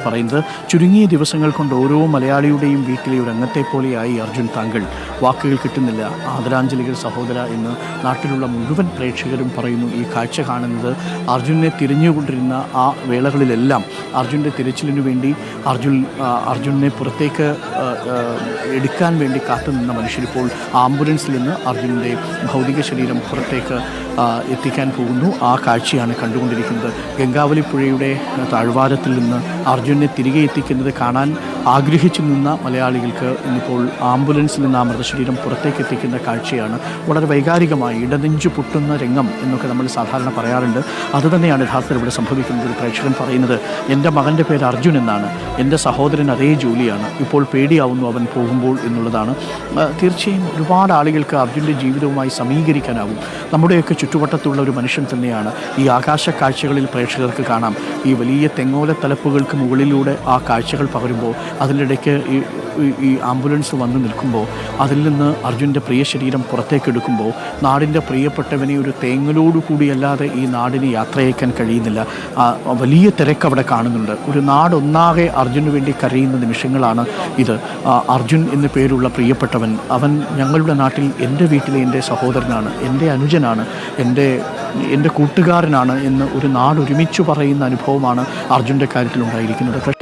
പറയുന്നത് ചുരുങ്ങിയ ദിവസങ്ങൾ കൊണ്ട് ഓരോ മലയാളിയുടെയും വീട്ടിലെ ഒരു അംഗത്തെ പോലെയായി അർജുൻ താങ്കൾ. വാക്കുകൾ കിട്ടുന്നില്ല. ആദരാഞ്ജലികൾ സഹോദര എന്ന് നാട്ടിലുള്ള മുഴുവൻ പ്രേക്ഷകരും പറയുന്നു. ഈ കാഴ്ച കാണുന്നത് അർജുനെ തിരിഞ്ഞുകൊണ്ടിരുന്ന ആ വേളകളിലെല്ലാം അർജുൻ്റെ തിരച്ചിലിനു വേണ്ടി അർജുനെ പുറത്തേക്ക് എടുക്കാൻ വേണ്ടി കാത്തുനിന്ന മനുഷ്യരിപ്പോൾ ആംബുലൻസിൽ നിന്ന് അർജുനൻ്റെ ഭൗതിക ശരീരം പുറത്തേക്ക് എത്തിക്കാൻ പോകുന്നു. ആ കാഴ്ചയാണ് കണ്ടുകൊണ്ടിരിക്കുന്നത്. ഗംഗാവലി പുഴയുടെ താഴ്വാരത്തിൽ നിന്ന് അർജുനെ തിരികെ എത്തിക്കുന്നത് കാണാൻ ആഗ്രഹിച്ചു നിന്ന മലയാളികൾക്ക് ഇന്നിപ്പോൾ ആംബുലൻസിൽ നിന്ന് ആ മൃതശരീരം പുറത്തേക്ക് എത്തിക്കുന്ന കാഴ്ചയാണ്. വളരെ വൈകാരികമായി ഇടനെഞ്ചു പൊട്ടുന്ന രംഗം എന്നൊക്കെ നമ്മൾ സാധാരണ പറയാറുണ്ട്. അതുതന്നെയാണ് യഥാർത്ഥത്തിൽ ഇവിടെ സംഭവിക്കുന്നത്. ഒരു പ്രേക്ഷകൻ പറയുന്നത്, എൻ്റെ മകൻ്റെ പേര് അർജുൻ എന്നാണ്, എൻ്റെ സഹോദരൻ അതേ ജോലിയാണ്, ഇപ്പോൾ പേടിയാവുന്നു അവൻ പോകുമ്പോൾ എന്നുള്ളതാണ്. തീർച്ചയായും ഒരുപാട് ആളുകൾക്ക് അർജുൻ്റെ ജീവിതവുമായി സമീകരിക്കാനാവും. നമ്മുടെയൊക്കെ ചുറ്റുവട്ടത്തുള്ള ഒരു മനുഷ്യൻ തന്നെയാണ്. ഈ ആകാശ കാഴ്ചകളിൽ പ്രേക്ഷകർക്ക് കാണാം, ഈ വലിയ തെങ്ങോലത്തലപ്പുകൾക്ക് മുകളിലൂടെ ആ കാഴ്ചകൾ പകരുമ്പോൾ അതിനിടയ്ക്ക് ഈ ആംബുലൻസ് വന്ന് നിൽക്കുമ്പോൾ അതിൽ നിന്ന് അർജുൻ്റെ പ്രിയ ശരീരം പുറത്തേക്കെടുക്കുമ്പോൾ നാടിൻ്റെ പ്രിയപ്പെട്ടവനെ ഒരു തേങ്ങലോടു കൂടിയല്ലാതെ ഈ നാടിന് യാത്രയക്കാൻ കഴിയുന്നില്ല. വലിയ തിരക്ക് അവിടെ കാണുന്നുണ്ട്. ഒരു നാടൊന്നാകെ അർജുന് വേണ്ടി കരയുന്ന നിമിഷങ്ങളാണ് ഇത്. അർജുൻ എന്നു പേരുള്ള പ്രിയപ്പെട്ടവൻ, അവൻ ഞങ്ങളുടെ നാട്ടിൽ എൻ്റെ വീട്ടിലെ എൻ്റെ സഹോദരനാണ്, എൻ്റെ അനുജനാണ്, എൻ്റെ കൂട്ടുകാരനാണ് എന്ന് ഒരു നാട് ഒരുമിച്ച് പറയുന്ന അനുഭവമാണ് അർജുൻ്റെ കാര്യത്തിലുണ്ടായിരിക്കുന്നത്.